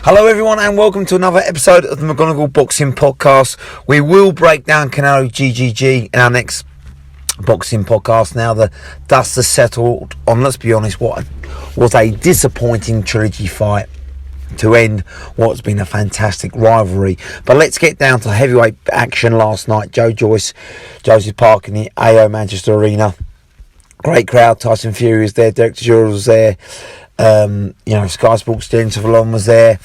Hello everyone and welcome to another episode of the McGonagall Boxing Podcast. We will break down Canelo GGG in our next boxing podcast. Now the dust has settled on, let's be honest, what was a disappointing trilogy fight to end what's been a fantastic rivalry. But let's get down to heavyweight action last night. Joyce, Joseph Park in the AO Manchester Arena. Great crowd. Tyson Fury was there, Derek Chisora was there. Sky Sports Dennis Fallon was there,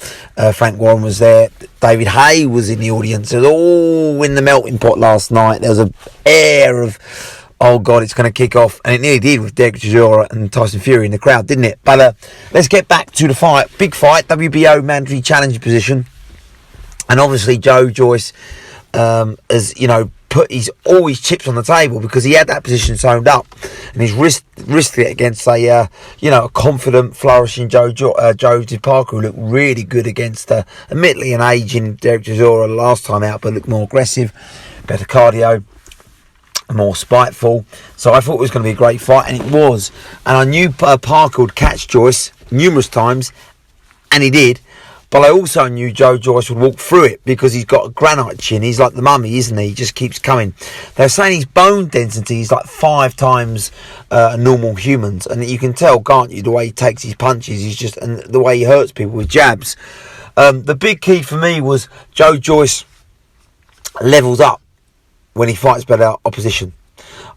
Frank Warren was there, David Hay was in the audience. It was all in the melting pot last night. There was an air of, oh God, it's going to kick off, and it nearly did with Derek Chisora and Tyson Fury in the crowd, didn't it? But let's get back to the fight. Big fight, WBO mandatory challenger position, and obviously Joyce has put all his chips on the table because he had that position sewn up, and he's risked it against a confident, flourishing Joseph Parker, who looked really good against admittedly an aging Derek Chisora last time out, but looked more aggressive, better cardio, more spiteful. So I thought it was going to be a great fight, and it was. And I knew Parker would catch Joyce numerous times, and he did. But I also knew Joyce would walk through it because he's got a granite chin. He's like the mummy, isn't he? He just keeps coming. They're saying his bone density is like 5 times a normal human's. And you can tell, can't you, the way he takes his punches. And the way he hurts people with jabs. The big key for me was Joyce levels up when he fights better opposition.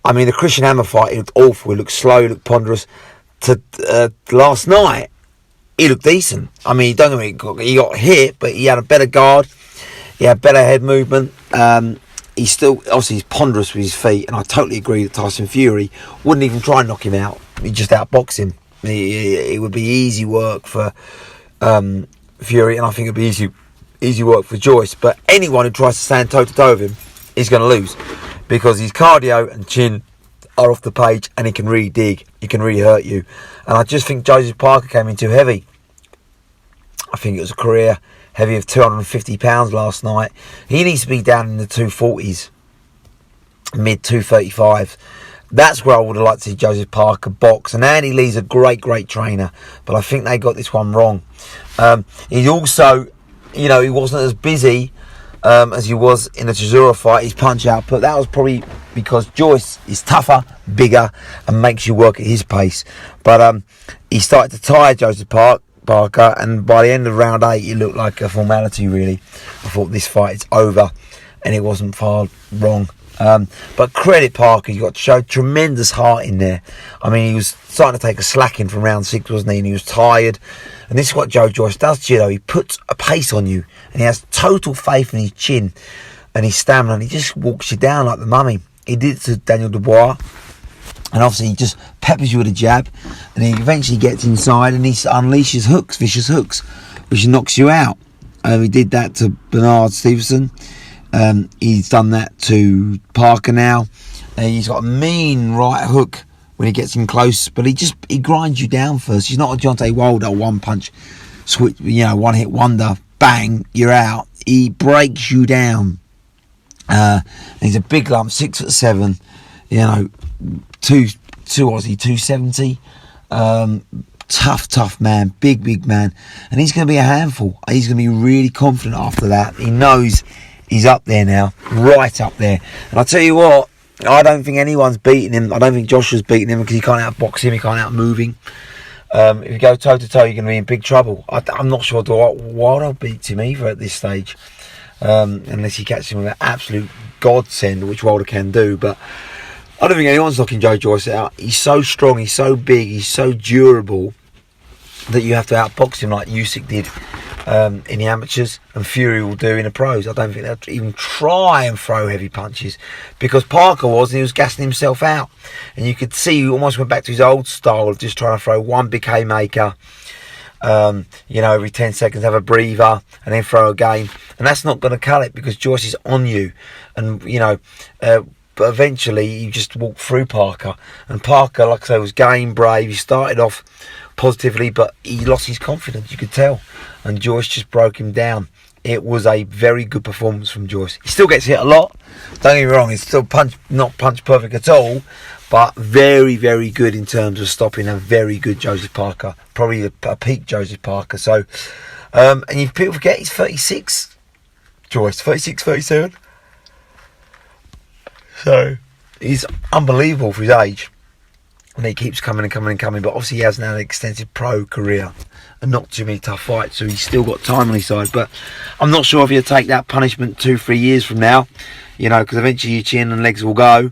I mean, the Christian Hammer fight, he looked awful. He looked slow, he looked ponderous. Last night, he looked decent. I mean, don't get me, he got hit, but he had a better guard. He had better head movement. He's still, obviously, he's ponderous with his feet, and I totally agree that Tyson Fury wouldn't even try and knock him out. He'd just outbox him. It would be easy work for Fury, and I think it'd be easy work for Joyce. But anyone who tries to stand toe-to-toe with him is going to lose because his cardio and chin are off the page, and he can really dig. He can really hurt you. And I just think Joseph Parker came in too heavy. I think it was a career heavy of 250 pounds last night. He needs to be down in the 240s, mid 235. That's where I would have liked to see Joseph Parker box. And Andy Lee's a great trainer, but I think they got this one wrong. He also, he wasn't as busy as he was in the Chisora fight. His punch output, that was probably because Joyce is tougher, bigger, and makes you work at his pace. But he started to tire Joseph Parker, and by the end of round 8, it looked like a formality, really. I thought this fight is over, and it wasn't far wrong. But credit Parker, you got to show tremendous heart in there. I mean, he was starting to take a slacking from round 6, wasn't he? And he was tired. And this is what Joyce does to you, though. He puts a pace on you, and he has total faith in his chin and his stamina, and he just walks you down like the mummy. He did it to Daniel Dubois, and obviously he just peppers you with a jab, and he eventually gets inside and he unleashes hooks, vicious hooks, which knocks you out. He did that to Bernard Stevenson. He's done that to Parker now. He's got a mean right hook when he gets in close, but he grinds you down first. He's not a Deontay Wilder one punch switch, one hit wonder, bang, you're out. He breaks you down. He's a big lump, 6'7", 270. Tough man, big man, and he's going to be a handful. He's going to be really confident after that. He knows he's up there now, right up there. And I tell you what, I don't think anyone's beating him. I don't think Joshua's beating him because he can't outbox him, he can't outmove him. If you go toe-to-toe, you're going to be in big trouble. I'm not sure Wilder beats him either at this stage, unless he catches him with an absolute godsend, which Wilder can do. But I don't think anyone's knocking Joyce out. He's so strong, he's so big, he's so durable that you have to outbox him like Usyk did in the amateurs, and Fury will do in the pros. I don't think they'll even try and throw heavy punches because Parker he was gassing himself out, and you could see he almost went back to his old style of just trying to throw one big haymaker, every 10 seconds have a breather and then throw again, and that's not going to cut it because Joyce is on you, and but eventually you just walk through Parker, and Parker, like I say, was game brave. He started off positively, but he lost his confidence, you could tell, and Joyce just broke him down. It was a very good performance from Joyce. He still gets hit a lot, don't get me wrong, he's still not punch perfect at all, but very, very good in terms of stopping a very good Joseph Parker, probably a peak Joseph Parker. So And people forget he's 36. Joyce, 36, 37. So he's unbelievable for his age. And he keeps coming and coming and coming. But obviously he hasn't had an extensive pro career and not too many tough fights. So he's still got time on his side. But I'm not sure if he'll take that punishment 2-3 years from now. You know, because eventually your chin and legs will go.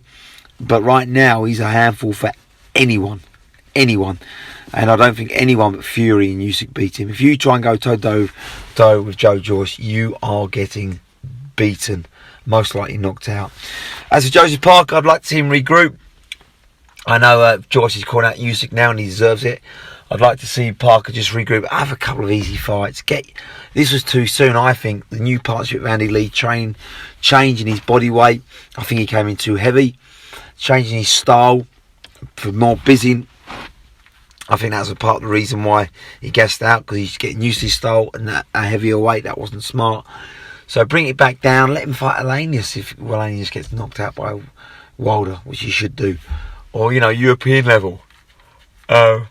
But right now he's a handful for anyone. And I don't think anyone but Fury and Usyk beat him. If you try and go toe-to-toe with Joyce, you are getting beaten. Most likely knocked out. As for Joseph Parker, I'd like to see him regroup. I know Joyce is calling out Usyk now and he deserves it. I'd like to see Parker just regroup, have a couple of easy fights. This was too soon, I think. The new partnership with Andy Lee, changing his body weight. I think he came in too heavy. Changing his style for more busy. I think that's a part of the reason why he gassed out, because he's getting used to his style and a heavier weight. That wasn't smart. So bring it back down. Let him fight Elanius if Elanius gets knocked out by Wilder, which he should do. Or, European level. There's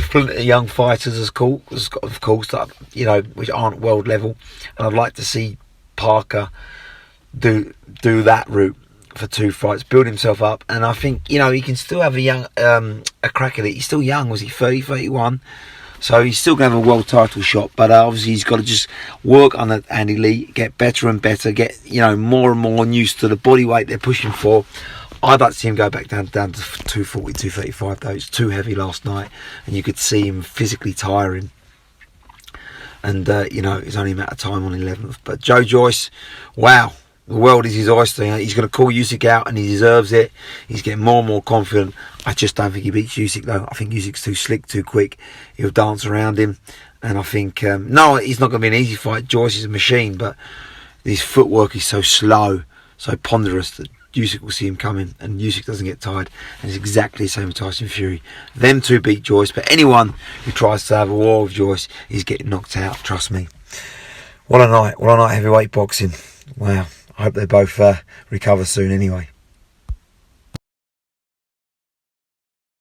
plenty of young fighters, of course, that, which aren't world level. And I'd like to see Parker do that route for 2 fights, build himself up. And I think, he can still have a crack at it. He's still young. Was he 30, 31? So he's still going to have a world title shot. But obviously he's got to just work on Andy Lee, get better and better, get, more and more used to the body weight they're pushing for. I'd like to see him go back down to 240, 235 though. It's too heavy last night. And you could see him physically tiring. And, it's only a matter of time on 11th. But Joyce, wow. The world is his oyster. He's going to call Usyk out and he deserves it. He's getting more and more confident. I just don't think he beats Usyk though. I think Usyk's too slick, too quick. He'll dance around him. And I think, no, it's not going to be an easy fight. Joyce is a machine, but his footwork is so slow, so ponderous that Usyk will see him coming and Usyk doesn't get tired. And it's exactly the same with Tyson Fury. Them two beat Joyce, but anyone who tries to have a war with Joyce is getting knocked out, trust me. What a night heavyweight boxing. Wow. I hope they both recover soon anyway.